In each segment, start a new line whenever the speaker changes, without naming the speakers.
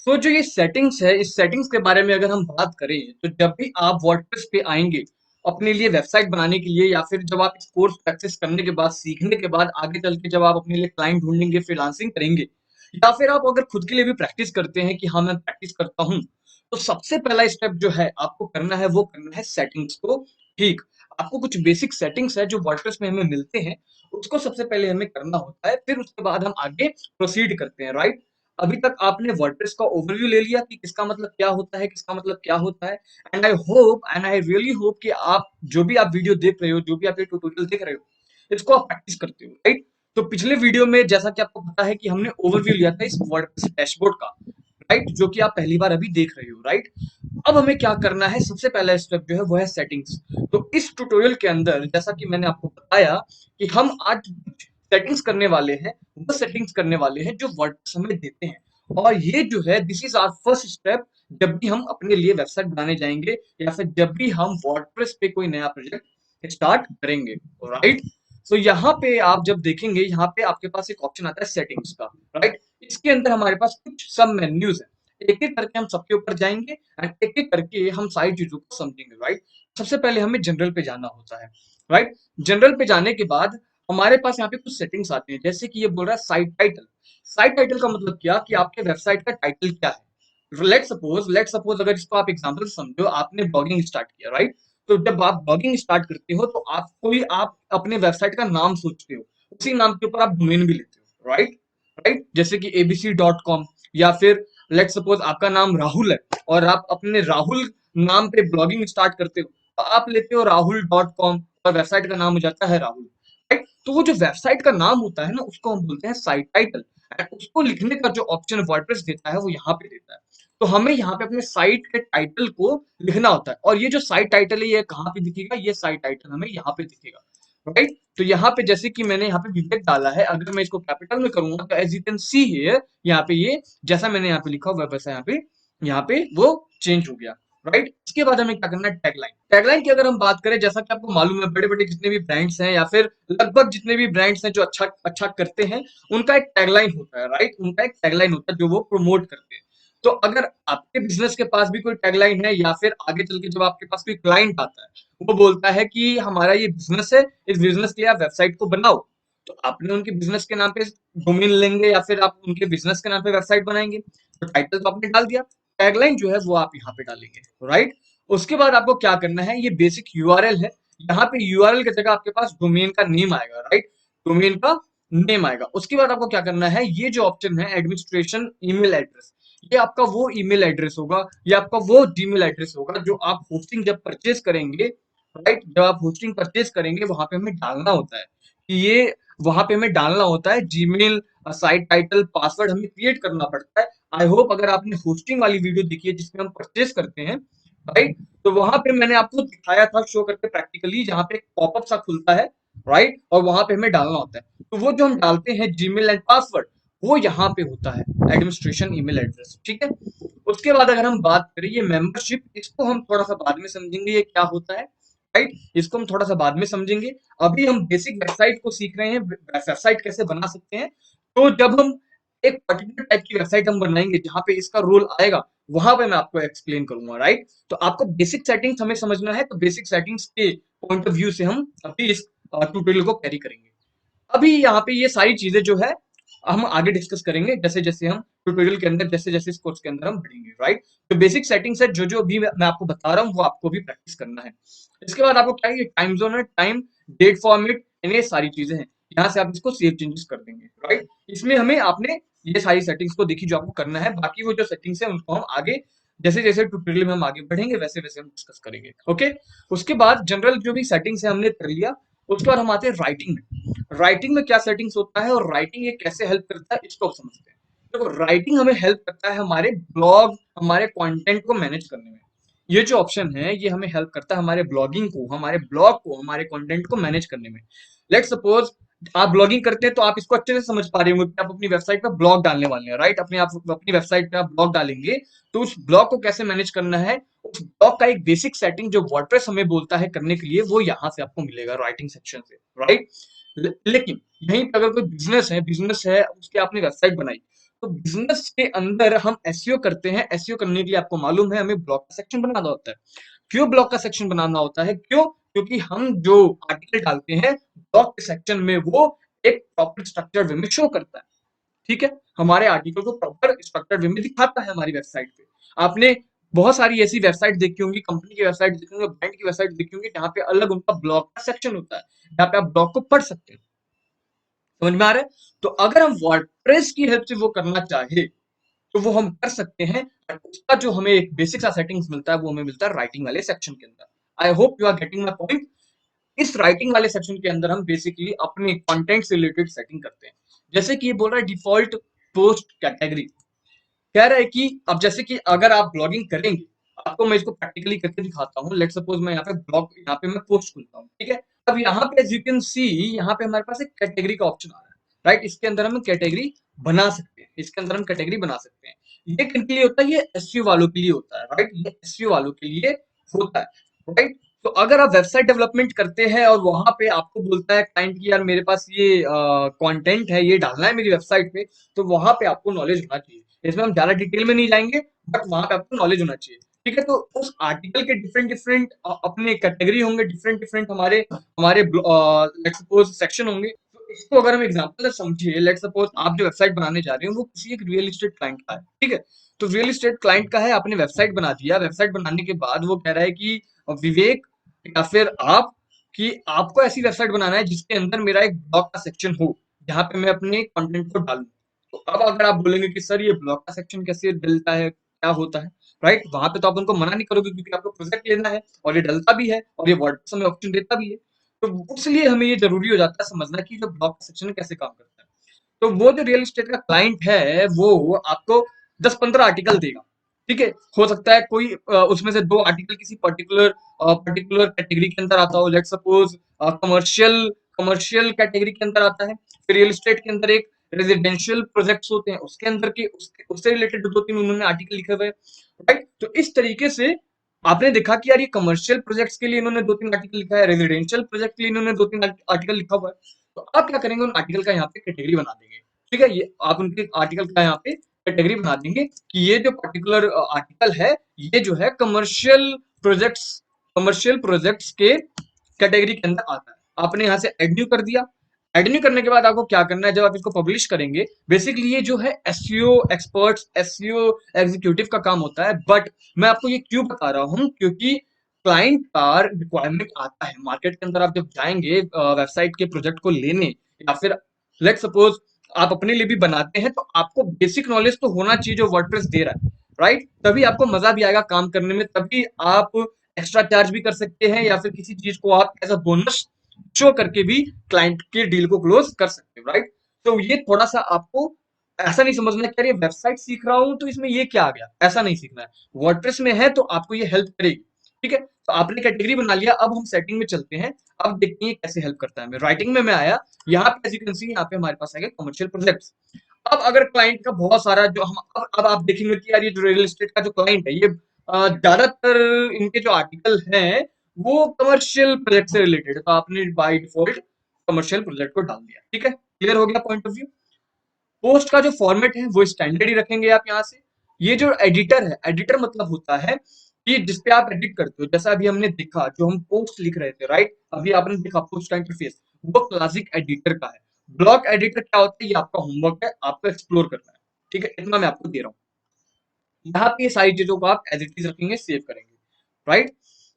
तो जो ये सेटिंग्स है, इस सेटिंग्स के बारे में अगर हम बात करें, तो जब भी आप वर्डप्रेस पे आएँगे, अपने लिए वेबसाइट बनाने के लिए या फिर जब आप इस कोर्स प्रैक्टिस करने के बाद, सीखने के बाद आगे चल के जब आप अपने लिए क्लाइंट ढूँढेंगे, फ्रीलांसिंग करेंगे या फिर आप अगर खुद के लिए भी प्रैक्टिस करते हैं कि हाँ, मैं प्रैक्टिस करता हूँ, तो सबसे पहला स्टेप जो है आपको करना है, वो करना है सेटिंग्स को ठीक। आपको कुछ बेसिक सेटिंग्स है जो वर्डप्रेस में हमें मिलते हैं, उसको सबसे पहले हमें करना होता है, फिर उसके बाद हम आगे प्रोसीड करते हैं, राइट? अभी तक आपने वर्डप्रेस का ओवरव्यू ले लिया कि किसका मतलब क्या होता है, किसका मतलब क्या होता है। And I hope and I really hope कि आप जो भी आप वीडियो देख रहे हो, जो भी आप ये ट्यूटोरियल देख रहे हो, इसको आप प्रैक्टिस करते हो, राइट? तो पिछले वीडियो में जैसा कि आपको पता है कि हमने ओवरव्यू लिया था इस वर्डप्रेस डैशबोर्ड का, राइट? जो कि आप पहली बार अभी देख रहे हो, राइट? अब हमें क्या करना है, सबसे पहला स्टेप जो है वो है सेटिंग्स। तो इस ट्यूटोरियल के अंदर जैसा कि मैंने आपको बताया कि हम आज कुछ सेटिंग्स करने वाले हैं, वो सेटिंग्स करने वाले हैं जो वर्डप्रेस हमें देते हैं। और ये जो है this is our first step जब भी हम अपने लिए वेबसाइट बनाने जाएंगे या फिर जब भी हम वर्डप्रेस पे कोई नया प्रोजेक्ट स्टार्ट करेंगे, राइट? सो यहाँ पे आप जब देखेंगे, यहाँ पे आपके पास एक ऑप्शन आता है सेटिंग्स का, राइट? इसके अंदर हमारे पास कुछ सब मेन्यूज है, एक एक करके हम सबके ऊपर जाएंगे एंड एक एक करके हम सारी चीजों को समझेंगे, राइट? सबसे पहले हमें जनरल पे जाना होता है, राइट? जनरल पे जाने के बाद हमारे पास यहाँ पे कुछ सेटिंग्स आती हैं, जैसे कि ये बोल रहा है साइट टाइटल। साइट टाइटल का मतलब क्या कि आपके वेबसाइट का टाइटल क्या है। लेट सपोज अगर इसको आप एग्जांपल समझो, आपने ब्लॉगिंग स्टार्ट किया, राइट? तो जब आप ब्लॉगिंग स्टार्ट करते हो तो आप अपने वेबसाइट का नाम सोचते हो, उसी नाम के ऊपर आप डोमेन भी लेते हो, राइट? राइट, जैसे कि abc.com, या फिर लेट सपोज आपका नाम राहुल है और आप अपने राहुल नाम पे ब्लॉगिंग स्टार्ट करते हो, तो आप लेते हो rahul.com और वेबसाइट का नाम हो जाता है राहुल, राइट? तो वो जो वेबसाइट का नाम होता है ना, उसको हम बोलते हैं साइट टाइटल। एंड उसको लिखने का जो ऑप्शन वर्डप्रेस देता है वो यहाँ पे देता है। तो हमें यहाँ पे अपने साइट के टाइटल को लिखना होता है, और ये जो साइट टाइटल है ये कहाँ पे दिखेगा, ये साइट टाइटल हमें यहाँ पे दिखेगा, राइट? तो यहाँ पे जैसे कि मैंने यहाँ पे विवेक डाला है, अगर मैं इसको कैपिटल में करूंगा तो as you can see here, यहाँ पे ये जैसा मैंने यहाँ पे लिखा हुआ है वैसा यहाँ पे वो चेंज हो गया, राइट? इसके बाद हमें क्या करना है, टैगलाइन। टैगलाइन की अगर हम बात करें, जैसा कि आपको मालूम है, बड़े बड़े जितने भी ब्रांड्स हैं या फिर लगभग जितने भी ब्रांड्स हैं जो अच्छा अच्छा करते हैं, उनका एक टैगलाइन होता है, राइट? उनका एक टैगलाइन होता है जो वो प्रमोट करते हैं। तो अगर आपके बिजनेस के पास भी कोई टैगलाइन है या फिर आगे चल के जब आपके पास कोई क्लाइंट आता है, वो बोलता है कि हमारा ये बिजनेस है, इस बिजनेस के लिए आप वेबसाइट को बनाओ, तो आपने उनके बिजनेस के नाम पे डोमेन लेंगे या फिर आप उनके बिजनेस के नाम पे वेबसाइट बनाएंगे, तो टाइटल तो आपने डाल दिया, टैगलाइन जो है वो आप यहाँ पे डालेंगे, राइट? उसके बाद आपको क्या करना है, ये बेसिक यूआरएल है, यहाँ पे यूआरएल की जगह आपके पास डोमेन का नेम आएगा, राइट? डोमेन का नेम आएगा। उसके बाद आपको क्या करना है, ये जो ऑप्शन है एडमिनिस्ट्रेशन ईमेल एड्रेस, ये आपका वो ईमेल एड्रेस होगा, ये आपका वो जीमेल एड्रेस होगा जो आप होस्टिंग जब परचेज करेंगे, राइट? जब आप होस्टिंग परचेज करेंगे वहां पे हमें डालना होता है कि ये, वहां पे हमें डालना होता है जीमेल, साइट टाइटल, पासवर्ड हमें क्रिएट करना पड़ता है। आई होप अगर आपने होस्टिंग वाली वीडियो देखी है जिसमें हम परचेज करते हैं, राइट? तो वहां पे मैंने आपको दिखाया था शो करके प्रैक्टिकली, जहां पे एक पॉपअप सा खुलता है, राइट? और वहां पे हमें डालना होता है, तो वो जो हम डालते हैं जीमेल एंड पासवर्ड, वो यहाँ पे होता है एडमिनिस्ट्रेशन ईमेल एड्रेस, ठीक है? उसके बाद अगर हम बात करें ये मेंबरशिप, इसको हम थोड़ा सा बाद में समझेंगे ये क्या होता है, राइट? इसको हम थोड़ा सा बाद में समझेंगे। अभी हम बेसिक वेबसाइट को सीख रहे हैं, वेबसाइट कैसे बना सकते हैं। तो जब हम एक पर्टिकुलर टाइप की वेबसाइट हम बनाएंगे जहां पे इसका रोल आएगा, वहां पे मैं आपको एक्सप्लेन करूंगा, राइट? तो आपको बेसिक सेटिंग्स हमें समझना है, तो बेसिक सेटिंग्स के पॉइंट ऑफ व्यू से हम अभी इस ट्यूटोरियल को कैरी करेंगे। अभी यहाँ पे ये सारी चीजें जो है हम आगे डिस्कस करेंगे, जैसे जैसे हम ट्यूटोरियल के अंदर, जैसे जैसे इस कोर्स के अंदर हम बढ़ेंगे, राइट? तो बेसिक सेटिंग्स है जो जो भी मैं आपको बता रहा हूँ वो आपको भी प्रैक्टिस करना है। इसके बाद आपको क्या है, टाइम जोन है, टाइम, डेट फॉर्मेट, ये सारी चीजें हैं, यहाँ से आप इसको सेव चेंजेस कर देंगे, राइट? इसमें हमें आपने ये सारी सेटिंग्स को देखी जो आपको करना है, बाकी वो जो सेटिंग्स है उनको हम आगे जैसे जैसे ट्यूटोरियल में हम आगे बढ़ेंगे वैसे वैसे हम डिस्कस करेंगे, ओके? उसके बाद जनरल जो भी सेटिंग्स है हमने कर लिया, उसके बाद हम आते हैं राइटिंग में। राइटिंग में क्या सेटिंग्स होता है और राइटिंग ये कैसे हेल्प करता है, इसको आप समझते हैं। देखो, राइटिंग हमें हेल्प करता है हमारे ब्लॉग, हमारे कंटेंट को मैनेज करने में। ये जो ऑप्शन है ये हमें हेल्प करता है हमारे ब्लॉगिंग को, हमारे ब्लॉग को, हमारे कंटेंट को मैनेज करने में। लेट सपोज आप ब्लॉगिंग करते हैं तो आप इसको अच्छे से समझ पा रहे होंगे कि आप अपनी वेबसाइट पर ब्लॉग डालने वाले हैं, राइट? अपने आप अपनी वेबसाइट पे आप ब्लॉग डालेंगे, तो उस ब्लॉग को कैसे मैनेज करना है, उस ब्लॉग का एक बेसिक सेटिंग जो वर्डप्रेस हमें बोलता है करने के लिए, वो यहाँ से आपको मिलेगा राइटिंग सेक्शन से, राइट? लेकिन यहीं पे अगर कोई बिजनेस है, उसकी आपने वेबसाइट बनाई, तो बिजनेस के अंदर हम एसईओ करते हैं। एसईओ करने के लिए आपको मालूम है हमें ब्लॉग का सेक्शन बनाना होता है। क्यों ब्लॉग का सेक्शन बनाना होता है? क्यों? क्योंकि हम जो आर्टिकल डालते हैं ब्लॉग के सेक्शन में वो एक प्रॉपर स्ट्रक्चर वे में शो करता है। ठीक है, हमारे आर्टिकल को प्रॉपर स्ट्रक्चर वे में दिखाता है हमारी वेबसाइट पे। आपने बहुत सारी ऐसी वेबसाइट देखी होंगी, कंपनी की वेबसाइट देखी होंगी, ब्रांड की वेबसाइट देखी होंगी, जहाँ पे अलग उनका ब्लॉग का सेक्शन होता है, जहाँ पे आप ब्लॉग को पढ़ सकते हैं। समझ में आ रहा है? तो अगर हम वर्डप्रेस की हेल्प से वो करना चाहे तो वो हम कर सकते हैं। बट उसका जो हमें एक बेसिक सा सेटिंग्स मिलता है वो हमें मिलता है राइटिंग वाले सेक्शन के अंदर। I hope you are getting my point. इस राइटिंग वाले सेक्शन के अंदर हम बेसिकली अपने कंटेंट से रिलेटेड सेटिंग करते हैं। जैसे कि ये बोल रहा है डिफॉल्ट पोस्ट कैटेगरी, कह रहा है कि अब जैसे कि अगर आप ब्लॉगिंग करेंगे, आपको मैं इसको प्रैक्टिकली करके दिखाता हूँ। लेट्स सपोज मैं यहाँ पे ब्लॉग, यहाँ पे मैं पोस्ट खुलता हूँ, ठीक है। अब यहाँ पे एज यू कैन सी, यहाँ पे हमारे पास एक कैटेगरी का ऑप्शन आ रहा है, राइट। इसके अंदर हम कैटेगरी बना सकते हैं, इसके अंदर हम कैटेगरी बना सकते हैं। ये किनके लिए होता है? ये एसईओ वालों के लिए होता है, राइट। ये एसईओ वालों के लिए होता है, राइट। तो अगर आप वेबसाइट डेवलपमेंट करते हैं और वहां पे आपको बोलता है क्लाइंट की यार मेरे पास ये कंटेंट है, ये डालना है मेरी वेबसाइट पे, तो वहां पे आपको नॉलेज होना चाहिए। इसमें हम ज्यादा डिटेल में नहीं जाएंगे, बट वहां पे आपको नॉलेज होना चाहिए, ठीक है। तो उस आर्टिकल के डिफरेंट डिफरेंट अपने कैटेगरी होंगे, डिफरेंट डिफरेंट हमारे हमारे लेट्स सपोज सेक्शन होंगे। तो इसको अगर हम एग्जांपल से समझिए, लेट्स सपोज आप जो वेबसाइट बनाने जा रहे हो वो किसी एक रियल एस्टेट क्लाइंट का है, ठीक है। तो रियल एस्टेट क्लाइंट का है, आपने वेबसाइट बना दिया। वेबसाइट बनाने के बाद वो कह रहा है कि विवेक या फिर आप, कि आपको ऐसी वेबसाइट बनाना है जिसके अंदर मेरा एक ब्लॉग का सेक्शन हो, जहां पे मैं अपने कंटेंट को डालूं। तो अब अगर आप बोलेंगे कि सर ये ब्लॉग का सेक्शन कैसे डलता है, क्या होता है, राइट, वहां पे तो आप उनको मना नहीं करोगे क्योंकि आपको प्रोजेक्ट लेना है और ये डलता भी है और ये वर्डप्रेस में ऑप्शन देता भी है। तो इसलिए हमें ये जरूरी हो जाता है समझना कि जो ब्लॉग का सेक्शन कैसे काम करता है। तो वो जो रियल एस्टेट का क्लाइंट है वो आपको 10-15 आर्टिकल देगा, ठीक है। हो सकता है कोई उसमें से 2 आर्टिकल किसी पर्टिकुलर पर्टिकुलर कैटेगरी के अंदर आता हो। Let suppose commercial commercial category के अंदर आता है। फिर रियल एस्टेट के अंदर एक रेजिडेंशियल प्रोजेक्ट्स होते हैं, उसके अंदर के उससे रिलेटेड 2-3 उन्होंने आर्टिकल लिखे हुए, राइट। तो इस तरीके से आपने देखा कि यार ये कमर्शियल प्रोजेक्ट्स के लिए इन्होंने 2-3 आर्टिकल लिखा है, रेजिडेंशियल प्रोजेक्ट के लिए इन्होंने 2-3 आर्टिकल लिखा हुआ है। तो आप क्या करेंगे, उन आर्टिकल का यहाँ पे कैटेगरी बना देंगे, ठीक है। ये आप उनके आर्टिकल का यहाँ पे कैटेगरी बना देंगे कि ये जो पर्टिकुलर आर्टिकल है ये जो है कमर्शियल प्रोजेक्ट्स के कैटेगरी के अंदर आता है। आपने यहाँ से एड न्यू कर दिया। एड न्यू करने के बाद आपको क्या करना है, जब आप इसको पब्लिश करेंगे, बेसिकली ये जो है एसईओ एक्सपर्ट्स, एसईओ एग्जीक्यूटिव का काम होता है। बट मैं आपको ये क्यों बता रहा हूँ, क्योंकि क्लाइंट का रिक्वायरमेंट आता है मार्केट के अंदर। आप जब जाएंगे वेबसाइट के प्रोजेक्ट को लेने, या फिर लेट सपोज आप अपने लिए भी बनाते हैं, तो आपको बेसिक नॉलेज तो होना चाहिए जो वर्डप्रेस दे रहा है, राइट। तभी आपको मजा भी आएगा काम करने में, तभी आप एक्स्ट्रा चार्ज भी कर सकते हैं या फिर किसी चीज को आप एज अ बोनस शो करके भी क्लाइंट के डील को क्लोज कर सकते हो, राइट। तो ये थोड़ा सा आपको ऐसा नहीं समझना कि ये वेबसाइट सीख रहा हूं तो इसमें ये क्या आ गया, ऐसा नहीं सीखना है। वर्डप्रेस में है तो आपको ये हेल्प करेगी, ठीक है। तो आपने कैटेगरी बना लिया, अब हम सेटिंग में चलते हैं। अब देखते हैं कैसे हेल्प करता है। मैं राइटिंग में मैं आया, यहाँ पे एज यू कैन सी यहाँ पे हमारे पास आ गया कमर्शियल प्रोजेक्ट्स। अब अगर क्लाइंट का बहुत सारा जो हम अब आप देखेंगे कि यार ये जो रियल एस्टेट का जो क्लाइंट है, ये ज्यादातर इनके जो आर्टिकल हैं वो कमर्शियल प्रोजेक्ट से रिलेटेड है, तो आपने बाय डिफॉल्ट कमर्शियल प्रोजेक्ट को डाल दिया, ठीक है। क्लियर हो गया पॉइंट ऑफ व्यू। पोस्ट का जो फॉर्मेट है वो स्टैंडर्ड ही रखेंगे आप यहाँ से। ये जो एडिटर है, एडिटर मतलब होता है कि जिसपे आप एडिट करते हो। जैसा अभी हमने देखा, जो हम पोस्ट लिख रहे थे, राइट, अभी आपने देखा पोस्ट का इंटरफेस वो क्लासिक एडिटर का है। ब्लॉक एडिटर क्या होता है, ये आपका होमवर्क है, आपको एक्सप्लोर करना है, ठीक है। इतना मैं आपको दे रहा हूँ। यहाँ पे सारी चीजों को आप एज इट इज रखेंगे, सेव करेंगे, राइट।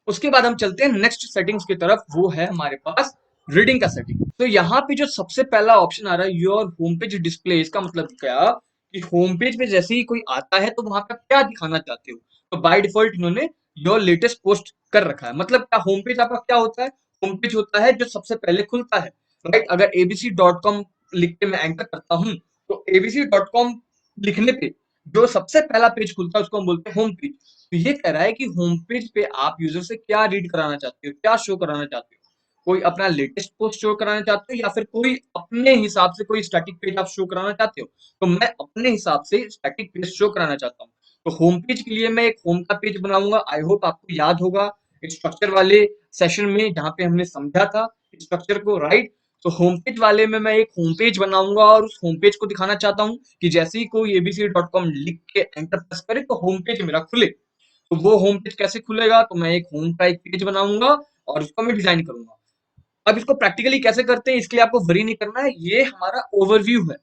उसके बाद हम चलते हैं नेक्स्ट सेटिंग्स की तरफ, वो है हमारे पास रीडिंग का सेटिंग। तो यहाँ पे जो सबसे पहला ऑप्शन आ रहा है योर होम पेज डिस्प्ले, इसका मतलब क्या कि होम पेज पे जैसे ही कोई आता है तो वहां पे आप क्या दिखाना चाहते हो। तो बाय डिफॉल्ट इन्होंने योर लेटेस्ट पोस्ट कर रखा है। मतलब क्या, होम पेज आपका क्या होता है, होम पेज होता है जो सबसे पहले खुलता है, राइट। अगर abc.com लिख के मैं एंटर करता हूँ, तो abc.com लिखने पे जो सबसे पहला पेज खुलता है उसको हम बोलते हैं होम पेज। तो ये कह रहा है कि होम पेज पे आप यूजर से क्या रीड कराना चाहते हो, क्या शो कराना चाहते हो। कोई अपना लेटेस्ट पोस्ट शो कराना चाहते हो या फिर कोई अपने हिसाब से कोई स्टैटिक पेज आप शो कराना चाहते हो। तो मैं अपने हिसाब से स्टैटिक पेज शो कराना चाहता हूँ। तो होम पेज के लिए मैं एक होम का पेज बनाऊंगा। आई होप आपको याद होगा स्ट्रक्चर वाले सेशन में जहां पे हमने समझा था स्ट्रक्चर को, राइट। तो होम पेज वाले में मैं एक होम पेज बनाऊंगा और उस होम पेज को दिखाना चाहता हूँ कि जैसे ही कोई abc.com लिख के एंटर प्रेस करे तो होम पेज मेरा खुले। तो वो होम पेज कैसे खुलेगा, तो मैं एक होम का एक पेज बनाऊंगा और उसको मैं डिजाइन करूंगा। अब इसको प्रैक्टिकली कैसे करते हैं इसके लिए आपको वरी नहीं करना है, ये हमारा ओवरव्यू है।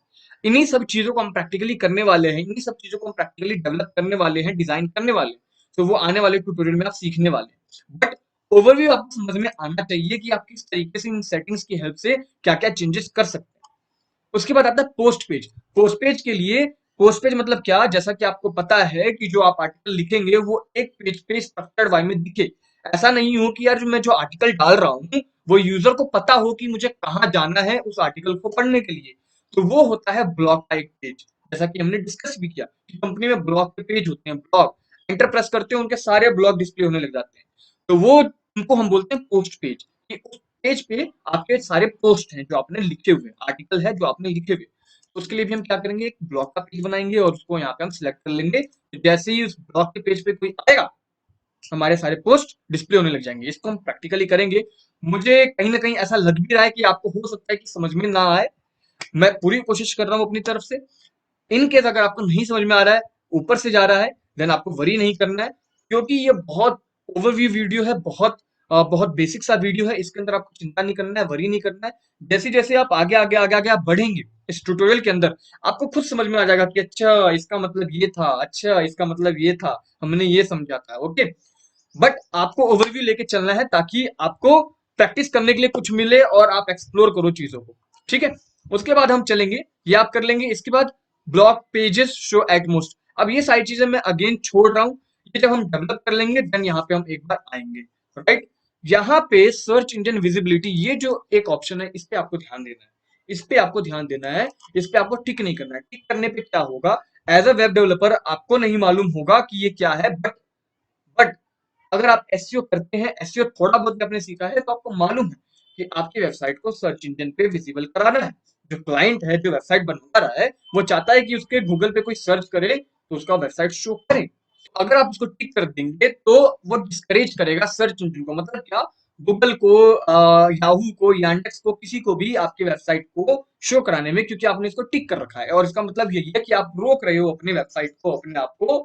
इन्हीं सब चीजों को हम प्रैक्टिकली करने वाले हैं, इन्हीं सब चीजों को हम प्रैक्टिकली डेवलप करने वाले हैं, डिजाइन करने वाले हैं। तो वो आने वाले ट्यूटोरियल में आप सीखने वाले हैं। बट ओवरव्यू आपको समझ में आना चाहिए कि आप किस तरीके से इन सेटिंग्स की हेल्प से क्या क्या चेंजेस कर सकते हैं। उसके बाद आता है पोस्ट पेज। पोस्ट पेज के लिए, पोस्ट पेज मतलब क्या, जैसा कि आपको पता है कि जो आप आर्टिकल लिखेंगे वो एक पेज पे स्ट्रक्चर्ड वाई में दिखे। ऐसा नहीं हो कि यार जो मैं जो आर्टिकल डाल रहा हूँ वो यूजर को पता हो कि मुझे कहाँ जाना है उस आर्टिकल को पढ़ने के लिए। तो वो होता है ब्लॉग का एक पेज। जैसा कि हमने डिस्कस भी किया कि कंपनी में ब्लॉग के पेज होते हैं, ब्लॉग एंटर प्रेस करते हैं उनके सारे ब्लॉग डिस्प्ले होने लग जाते हैं। तो वो उनको हम बोलते हैं पोस्ट पेज, कि उस पेज पे आपके सारे पोस्ट हैं जो आपने लिखे हुए, आर्टिकल है जो आपने लिखे हुए। तो उसके लिए भी हम क्या करेंगे, एक ब्लॉग का पेज बनाएंगे और उसको यहाँ पे हम सिलेक्ट कर लेंगे। तो जैसे ही उस ब्लॉग के पेज पे कोई आएगा हमारे सारे पोस्ट डिस्प्ले होने लग जाएंगे। इसको हम प्रैक्टिकली करेंगे। मुझे कहीं ना कहीं ऐसा लग भी रहा है कि आपको हो सकता है कि समझ में ना आए। मैं पूरी कोशिश कर रहा हूँ अपनी तरफ से। इन केस अगर आपको नहीं समझ में आ रहा है, ऊपर से जा रहा है, देन आपको वरी नहीं करना है, क्योंकि ये बहुत ओवरव्यू वीडियो है, बहुत बेसिक सा वीडियो है। इसके अंदर आपको चिंता नहीं करना है, वरी नहीं करना है। जैसे जैसे आप आगे आगे आगे आगे आप बढ़ेंगे इस ट्यूटोरियल के अंदर, आपको खुद समझ में आ जाएगा कि अच्छा इसका मतलब ये था, अच्छा इसका मतलब ये था, हमने ये समझा था। ओके, बट आपको ओवरव्यू लेके चलना है ताकि आपको प्रैक्टिस करने के लिए कुछ मिले और आप एक्सप्लोर करो चीजों को। ठीक है, उसके बाद हम चलेंगे, ये आप कर लेंगे। इसके बाद blog pages show at most. अब ये सारी चीजें मैं अगेन छोड़ रहा हूँ, ये जब हम डेवलप कर लेंगे देन यहाँ पे हम एक बार आएंगे। राइट, यहाँ पे सर्च इंजन विजिबिलिटी, ये जो एक ऑप्शन है इस पे आपको ध्यान देना है। इस पे आपको ध्यान देना है, इस पे आपको टिक नहीं करना है। टिक करने पे क्या होगा, एज अ वेब डेवलपर आपको नहीं मालूम होगा कि ये क्या है, बट अगर आप एसईओ करते हैं, एसईओ थोड़ा बहुत भी आपने सीखा है, तो आपको मालूम है कि आपकी वेबसाइट को सर्च इंजन पे विजिबल कराना है। जो क्लाइंट है, जो वेबसाइट बनवा रहा है, वो चाहता है कि उसके गूगल पे कोई सर्च करे तो उसका वेबसाइट शो करे। अगर आप उसको टिक कर देंगे तो वो डिस्करेज करेगा सर्च इंजन को। मतलब क्या, गूगल को, याहू को, यांडेक्स को, किसी को भी आपकी वेबसाइट को शो कराने में, क्योंकि आपने इसको टिक कर रखा है। और इसका मतलब यही है कि आप रोक रहे हो अपनी वेबसाइट को अपने आप को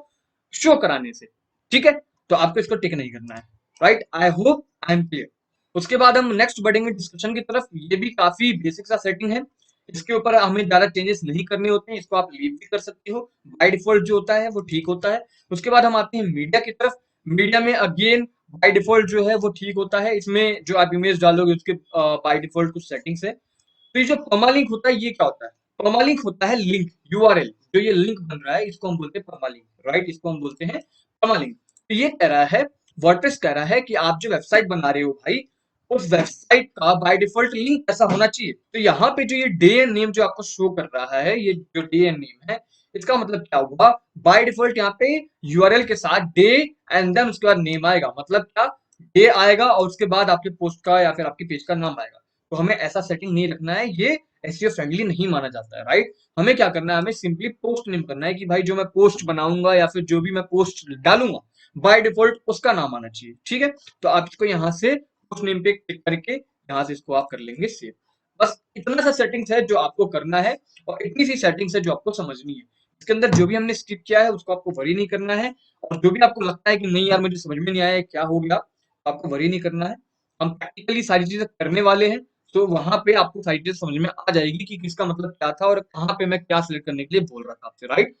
शो कराने से। ठीक है, तो आपको इसको टिक नहीं करना है। Right, I hope I am clear. उसके बाद हम नेक्स्ट बढ़ेंगे डिस्कशन की तरफ। ये भी काफी बेसिक सा सेटिंग है, इसके ऊपर हमें ज्यादा चेंजेस नहीं करने होते हैं, इसको आप लीव भी कर सकते हो। बाय डिफॉल्ट जो होता है वो ठीक होता है। उसके बाद हम आते हैं मीडिया की तरफ। मीडिया में अगेन बाय डिफॉल्ट जो है वो ठीक होता है। इसमें जो आप इमेज डालोगे उसके बाय डिफॉल्ट कुछ सेटिंग्स है। तो ये जो परमालिंक होता है ये क्या होता है, परमालिंक होता है लिंक, यूआरएल। जो ये लिंक बन रहा है इसको हम बोलते हैं परमालिंक। राइट, इसको हम बोलते हैं परमालिंक। तो ये कह रहा है, वर्डप्रेस कह रहा है कि आप जो वेबसाइट बना रहे हो भाई, उस वेबसाइट का बाय डिफॉल्ट लिंक ऐसा होना चाहिए। तो यहाँ पे जो ये डे एंड नेम जो आपको शो कर रहा है, ये जो डे एंड नेम है, इसका मतलब क्या हुआ, बाय डिफॉल्ट यहाँ पे यूआरएल के साथ डे एंड देन उसके बाद नेम आएगा। मतलब क्या, डे आएगा और उसके बाद आपके पोस्ट का या फिर आपके पेज का नाम आएगा। तो हमें ऐसा सेटिंग नहीं रखना है, ये एसईओ फ्रेंडली नहीं माना जाता है। राइट, हमें क्या करना है, हमें सिंपली पोस्ट नेम करना है कि भाई जो मैं पोस्ट बनाऊंगा या फिर जो भी मैं पोस्ट डालूंगा बाय डिफॉल्ट उसका नाम आना चाहिए। ठीक है, तो आप इसको यहाँ से पोस्ट नेम पे क्लिक करके यहाँ से इसको आप कर लेंगे सेव। बस इतना सा सेटिंग्स है जो आपको करना है, और इतनी सी सेटिंग्स है जो आपको समझनी है। इसके अंदर जो भी हमने स्किप किया है उसको आपको वरी नहीं करना है। और जो भी आपको लगता है कि नहीं यार मुझे समझ में नहीं आया क्या हो गया, तो आपको वरी नहीं करना है। हम प्रैक्टिकली सारी चीजें करने वाले हैं, तो वहां पे आपको सारी चीजें समझ में आ जाएगी कि किसका मतलब क्या था और कहाँ पे मैं क्या सिलेक्ट करने के लिए बोल रहा था आपसे। Right,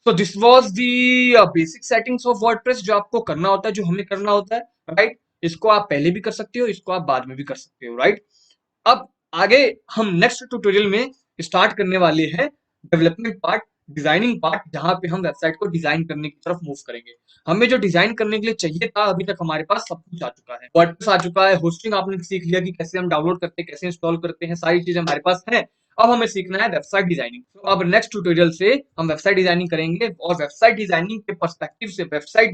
so this was the basic settings of WordPress जो आपको करना होता है, जो हमें करना होता है। राइट, इसको आप पहले भी कर सकते हो, इसको आप बाद में भी कर सकते हो। राइट, अब आगे हम नेक्स्ट ट्यूटोरियल में स्टार्ट करने वाले हैं डेवलपमेंट पार्ट, डिजाइनिंग पार्ट, जहां पे हम वेबसाइट को डिजाइन करने की तरफ मूव करेंगे। हमें जो डिजाइन करने के लिए चाहिए था अभी तक हमारे पास सब कुछ आ चुका है, वर्डप्रेस आ चुका है, होस्टिंग आपने सीख लिया कि कैसे हम डाउनलोड करते हैं, कैसे इंस्टॉल करते हैं, सारी चीजें हमारे पास है। अब हमें सीखना है वेबसाइट डिजाइनिंग। तो अब नेक्स्ट ट्यूटोरियल से हम वेबसाइट डिजाइनिंग करेंगे, और वेबसाइट डिजाइनिंग के पर्सपेक्टिव से, वेबसाइट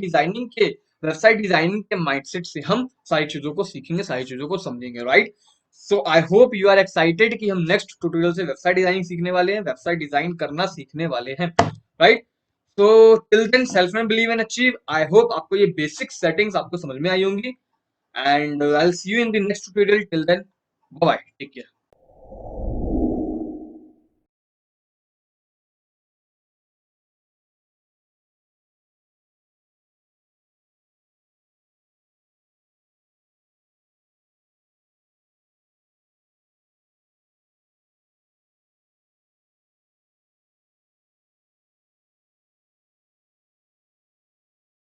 डिजाइनिंग के माइंडसेट से हम सारी चीजों को सीखेंगे, सारी चीजों को समझेंगे। Right, so I hope you are excited कि हम नेक्स्ट ट्यूटोरियल से वेबसाइट डिजाइनिंग सीखने वाले हैं, वेबसाइट डिजाइन करना सीखने वाले हैं। राइट, तो टिल देन सेल्फ में believe and achieve. I hope आपको ये बेसिक सेटिंग्स आपको समझ में आई होंगी, and I will see you in the next tutorial. Till then bye bye, take care.